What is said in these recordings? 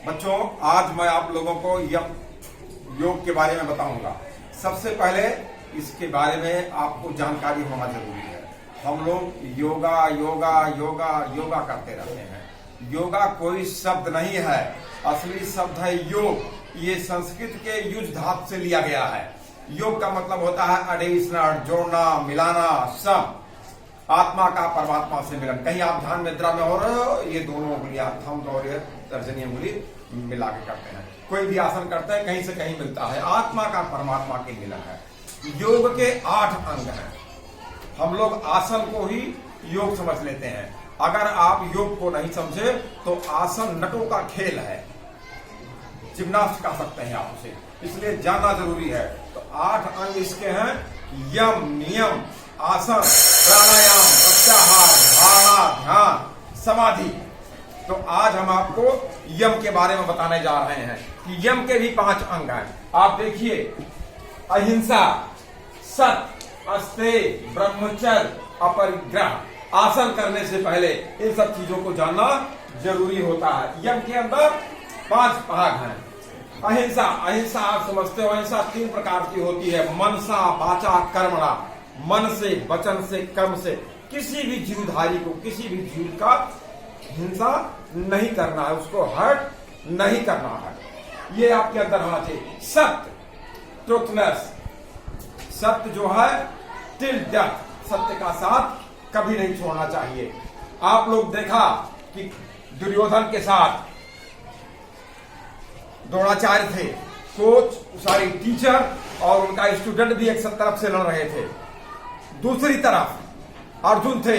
बच्चों, आज मैं आप लोगों को योग के बारे में बताऊंगा। सबसे पहले इसके बारे में आपको जानकारी होना जरूरी है। हम लोग योगा योगा योगा योगा करते रहते हैं। योगा कोई शब्द नहीं है, असली शब्द है योग। ये संस्कृत के युज धातु से लिया गया है। योग का मतलब होता है एडिशनल, जोड़ना, मिलाना, सब आत्मा का परमात्मा से मिलन। कहीं आप ध्यान निद्रा में हो रहे हो, ये दोनों उंगलियां थंब और ये तर्जनी उंगली मिला के करते हैं। कोई भी आसन करते हैं, कहीं से कहीं मिलता है, आत्मा का परमात्मा के मिलन है। योग के 8 अंग हैं। हम लोग आसन को ही योग समझ लेते हैं। अगर आप योग को नहीं समझे तो आसन नटों का खेल है, जिम्नास्ट कह सकते हैं आप उसे, इसलिए जानना जरूरी है। तो 8 अंग इसके हैं: यम, नियम, आसन, प्राणायाम, प्रत्याहार, धारणा, ध्यान, समाधि। तो आज हम आपको यम के बारे में बताने जा रहे हैं कि यम के भी 5 अंग हैं। आप देखिए, अहिंसा, सत्य, अस्तेय, ब्रह्मचर्य, अपरिग्रह। आसन करने से पहले इन सब चीजों को जानना जरूरी होता है। यम के अंदर 5 भाग हैं। अहिंसा, अहिंसा आप समझते हो, अहिंसा 3 प्रकार की होती है: मनसा, वाचा, कर्मणा। मन से, वचन से, कर्म से किसी भी जीवधारी को, किसी भी जीव का हिंसा नहीं करना है, उसको हर्ट नहीं करना है। ये आपके अंदर होना चाहिए। सत्य, ट्रूथनेस, सत्य जो है टिल डेथ, सत्य का साथ कभी नहीं छोड़ना चाहिए। आप लोग देखा कि दुर्योधन के साथ द्रोणाचार्य थे, कोच, सारी टीचर और उनका स्टूडेंट भी एक तरफ से लड़ रहे थे। दूसरी तरफ अर्जुन थे,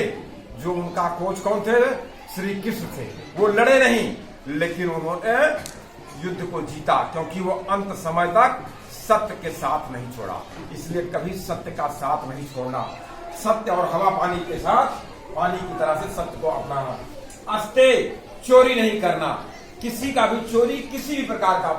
जो उनका कोच कौन थे? श्री कृष्ण थे। वो लड़े नहीं, लेकिन उन्होंने युद्ध को जीता, क्योंकि वो अंत समय तक सत्य के साथ नहीं छोड़ा। इसलिए कभी सत्य का साथ नहीं छोड़ना। सत्य और हवा पानी के साथ, पानी की तरह से सत्य को अपनाना। अस्तेय, चोरी नहीं करना। किसी का भी चोरी, किसी भी प्रकार का,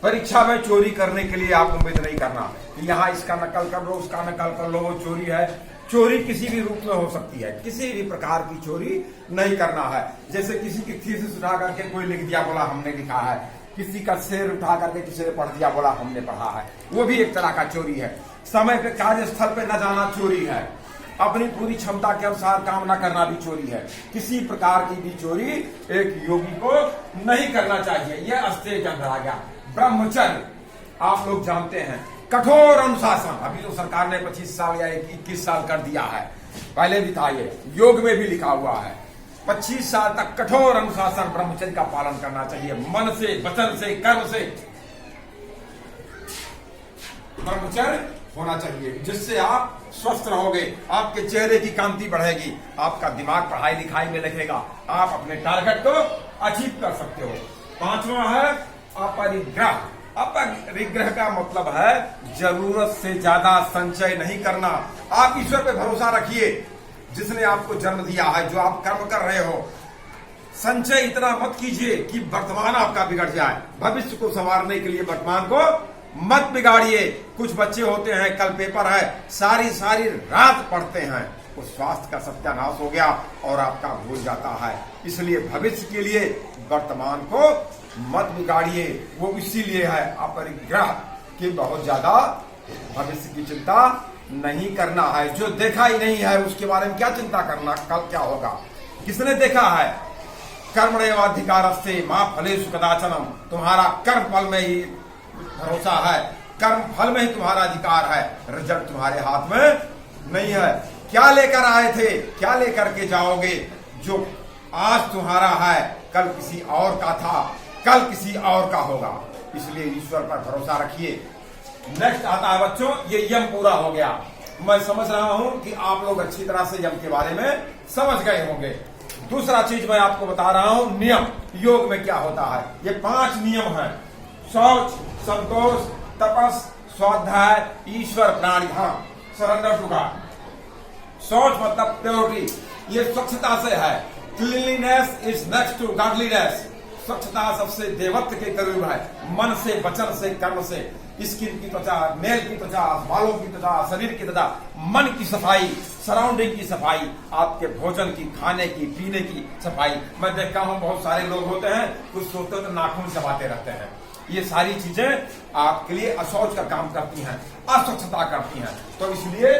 परीक्षा में चोरी करने के लिए आप उम्मीद नहीं करना कि यहाँ इसका नकल कर लो, उसका नकल कर लो, वो चोरी है। चोरी किसी भी रूप में हो सकती है। किसी भी प्रकार की चोरी नहीं करना है। जैसे किसी की थीसिस उठा करके कोई लिख दिया, बोला हमने लिखा है। किसी का शेर उठा करके किसी ने पढ़ दिया, बोला हमने पढ़ा है। वो भी एक तरह का चोरी है। समय पे, कार्यस्थल पे न जाना चोरी है। अपनी पूरी क्षमता के अनुसार काम न करना भी चोरी है। किसी प्रकार की भी चोरी एक योगी को नहीं करना चाहिए। यह अस्तेय के अंदर आ गया। ब्रह्मचर्य, आप लोग जानते हैं, कठोर अनुशासन। अभी तो सरकार ने 25 साल या 21 साल कर दिया है, पहले भी था, ये योग में भी लिखा हुआ है। 25 साल तक कठोर अनुशासन, ब्रह्मचर्य का पालन करना चाहिए। मन से, वचन से, कर्म से ब्रह्मचर्य होना चाहिए, जिससे आप स्वस्थ रहोगे, आपके चेहरे की कांति बढ़ेगी, आपका दिमाग पढ़ाई लिखाई में लगेगा, आप अपने टारगेट को अचीव कर सकते हो। 5वां है अपरिग्रह। अपरिग्रह का मतलब है जरूरत से ज्यादा संचय नहीं करना। आप ईश्वर पे भरोसा रखिए, जिसने आपको जन्म दिया है, जो आप कर्म कर रहे हो। संचय इतना मत कीजिए कि वर्तमान आपका बिगड़ जाए। भविष्य को संवारने के लिए वर्तमान को मत बिगाड़िए। कुछ बच्चे होते हैं, कल पेपर है, सारी सारी रात पढ़ते हैं, तो स्वास्थ्य का सत्यानाश हो गया और आपका भूल जाता है। इसलिए भविष्य के लिए वर्तमान को मत बिगाड़िए। वो इसीलिए है अपरिग्रह, कि बहुत ज्यादा भविष्य की चिंता नहीं करना है। जो देखा ही नहीं है उसके बारे में क्या चिंता करना, कल क्या होगा। किसने देखा है? कर्मण्येवाधिकारस्ते मा फलेषु कदाचन। तुम्हारा कर्म फल में ही भरोसा है, कर्म फल में ही तुम्हारा अधिकार है। रिजल्ट तुम्हारे हाथ में नहीं है। क्या लेकर आए थे, क्या लेकर के जाओगे? जो आज तुम्हारा है, कल किसी और का था, कल किसी और का होगा। इसलिए ईश्वर पर भरोसा रखिए। नेक्स्ट आता है बच्चों, ये यम पूरा हो गया। मैं समझ रहा हूं कि आप लोग अच्छी तरह से यम के बारे में समझ गए होंगे। दूसरा चीज मैं आपको बता रहा हूं, नियम। योग में क्या होता है? ये 5 नियम हैं: शौच, संतोष, तपस, स्वाध्याय, ईश्वर प्राणिधाम, सरेंडर टू गॉड। शौच मतलब प्योरिटी, ये स्वच्छता से है। Cleanliness is next to godliness. स्वच्छता सबसे देवत्व के करीब है। मन से, वचन से, कर्म से, स्किन की त्वचा, नेल की त्वचा, बालों की त्वचा, शरीर की त्वचा, मन की सफाई, सराउंडिंग की सफाई, आपके भोजन की, खाने की, पीने की सफाई। मैं देखता हूं बहुत सारे लोग होते हैं, कुछ सोते तो नाखून चबाते रहते हैं। ये सारी चीजें आपके लिए अशौच का काम करती हैं, अस्वच्छता करती हैं। तो इसलिए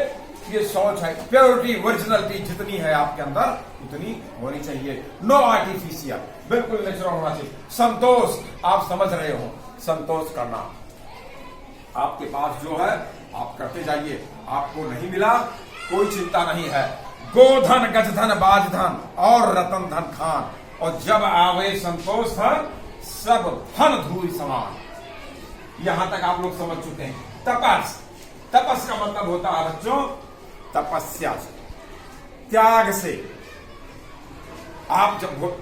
ये शौच है, प्योरिटी, ओरिजिनलिटी जितनी है आपके अंदर उतनी होनी चाहिए। नो आर्टिफिशियल, बिल्कुल नेचुरल होना चाहिए। संतोष, आप समझ रहे हो, संतोष करना। आपके पास जो है आप करते जाइए, आपको नहीं मिला कोई चिंता नहीं है। गोधन, गजधन, बाजधन और रतन धन खान, और जब आवे संतोष धन, सब धन धूल समान। यहां तक आप लोग समझ चुके हैं। तपस, तपस का मतलब होता है बच्चों तपस्या से, त्याग से। आप जब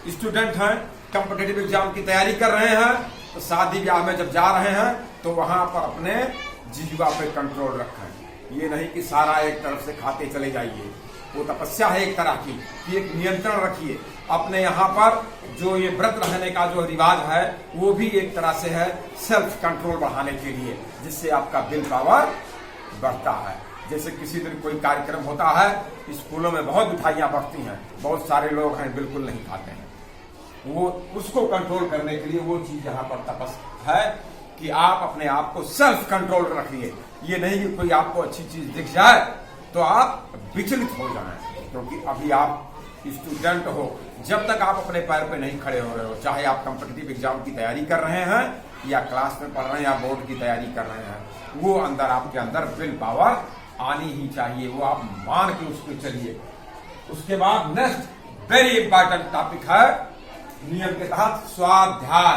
स्टूडेंट हैं, कॉम्पिटिटिव एग्जाम की तैयारी कर रहे हैं, तो शादी ब्याह में जब जा रहे हैं तो वहां पर अपने जीवा पे कंट्रोल रखें। ये नहीं कि सारा एक तरफ से खाते चले जाइए, वो तपस्या है एक तरह की, कि एक नियंत्रण रखिए। अपने यहाँ पर जो ये व्रत रहने का जो रिवाज है वो भी एक तरह से है सेल्फ कंट्रोल बढ़ाने के लिए, जिससे आपका विल पावर बढ़ता है। जैसे किसी दिन कोई कार्यक्रम होता है, स्कूलों में बहुत मिठाइयां बढ़ती हैं, बहुत सारे लोग हैं बिल्कुल नहीं खाते हैं, वो उसको कंट्रोल करने के लिए वो चीज यहाँ पर तपस है कि आप अपने आप को सेल्फ कंट्रोल रखिए। ये नहीं कि कोई आपको अच्छी चीज दिख जाए तो आप विचलित हो जाएं, क्योंकि अभी आप स्टूडेंट हो। जब तक आप अपने पैर पे नहीं खड़े हो रहे हो, चाहे आप कॉम्पिटिटिव एग्जाम की तैयारी कर रहे हैं या क्लास में पढ़ रहे हैं या बोर्ड की तैयारी कर रहे हैं, वो अंदर आपके अंदर विल पावर आनी ही चाहिए। वो आप मान के उसको चलिए। उसके बाद नेक्स्ट वेरी इंपॉर्टेंट टॉपिक है नियम के तहत स्वाध्याय।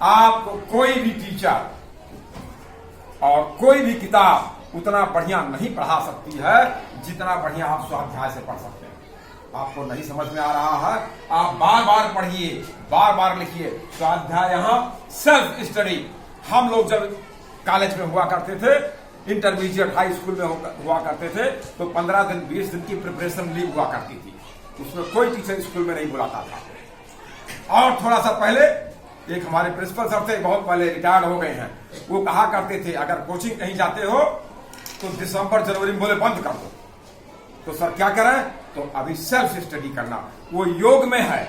आपको कोई भी टीचर और कोई भी किताब उतना बढ़िया नहीं पढ़ा सकती है जितना बढ़िया आप स्वाध्याय से पढ़ सकते हैं। आपको नहीं समझ में आ रहा है, आप बार बार पढ़िए, बार बार लिखिए। स्वाध्याय यहाँ सेल्फ स्टडी। हम लोग जब कॉलेज में हुआ करते थे, इंटरमीडिएट हाई स्कूल में हुआ करते थे, तो 15 दिन 20 दिन की प्रिपरेशन लीव हुआ करती थी। उसमें कोई टीचर स्कूल में नहीं बुलाता था। और थोड़ा सा पहले एक हमारे प्रिंसिपल सर थे, बहुत पहले रिटायर्ड हो गए हैं, वो कहा करते थे अगर कोचिंग कहीं जाते हो तो दिसंबर जनवरी में बोले बंद कर दो। तो सर क्या करें? तो अभी सेल्फ स्टडी करना। वो योग में है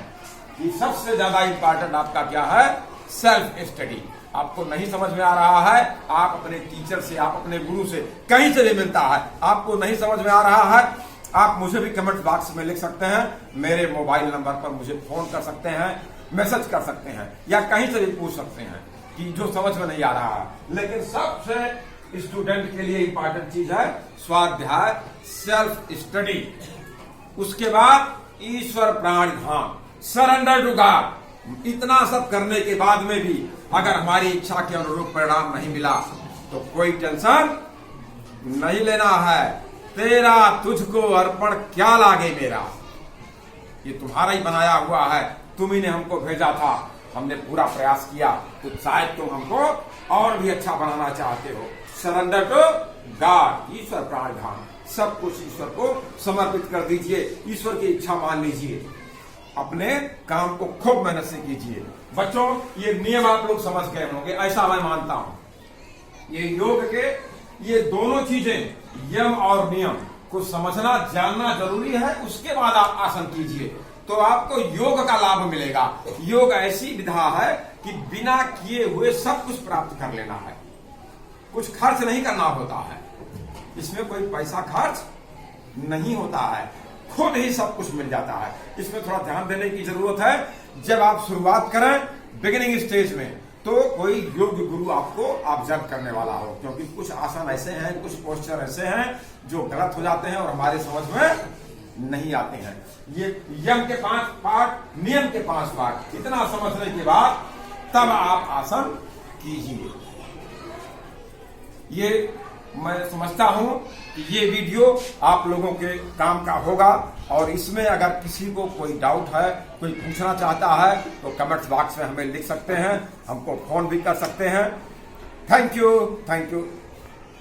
कि सबसे ज्यादा इंपॉर्टेंट आपका क्या है? Self study. आपको नहीं समझ में आ रहा है, आप अपने टीचर से, आप अपने गुरु से, कहीं से भी मिलता है, आपको नहीं समझ में आ रहा है, आप मुझे भी कमेंट बॉक्स में लिख सकते हैं, मेरे मोबाइल नंबर पर मुझे फोन कर सकते हैं, मैसेज कर सकते हैं, या कहीं से भी पूछ सकते हैं कि जो समझ में नहीं आ रहा है। लेकिन सबसे स्टूडेंट के लिए इंपॉर्टेंट चीज है स्वाध्याय, सेल्फ स्टडी। उसके बाद ईश्वर प्राण ध्यान, सरेंडर टू गॉड। इतना सब करने के बाद में भी अगर हमारी इच्छा के अनुरूप परिणाम नहीं मिला तो कोई टेंशन नहीं लेना है। तेरा तुझको अर्पण क्या लागे मेरा, ये तुम्हारा ही बनाया हुआ है, तुम ही ने हमको भेजा था, हमने पूरा प्रयास किया, तो शायद तुम हमको और भी अच्छा बनाना चाहते हो। सरेंडर टू गॉड, ईश्वर प्राण ध्यान, सब कुछ ईश्वर को समर्पित कर दीजिए, ईश्वर की इच्छा मान लीजिए, अपने काम को खूब मेहनत से कीजिए। बच्चों ये नियम आप लोग समझ गए होंगे, ऐसा मैं मानता हूं। ये योग के ये दोनों चीजें, यम और नियम को समझना जानना जरूरी है। उसके बाद आप आसन कीजिए तो आपको योग का लाभ मिलेगा। योग ऐसी विधा है कि बिना किए हुए सब कुछ प्राप्त कर लेना है, कुछ खर्च नहीं करना होता है, इसमें कोई पैसा खर्च नहीं होता है, खुद ही सब कुछ मिल जाता है। इसमें थोड़ा ध्यान देने की जरूरत है। जब आप शुरुआत करें बिगिनिंग स्टेज में, तो कोई योग्य गुरु आपको ऑब्जर्व करने वाला हो, क्योंकि कुछ आसन ऐसे हैं, कुछ पोस्चर ऐसे हैं जो गलत हो जाते हैं और हमारे समझ में नहीं आते हैं। ये यम के 5 पार्ट, नियम के 5 पार्ट, इतना समझने के बाद तब आप आसन कीजिए। ये मैं समझता हूं कि ये वीडियो आप लोगों के काम का होगा, और इसमें अगर किसी को कोई डाउट है, कोई पूछना चाहता है, तो कमेंट्स बॉक्स में हमें लिख सकते हैं, हमको फोन भी कर सकते हैं। Thank you, thank you.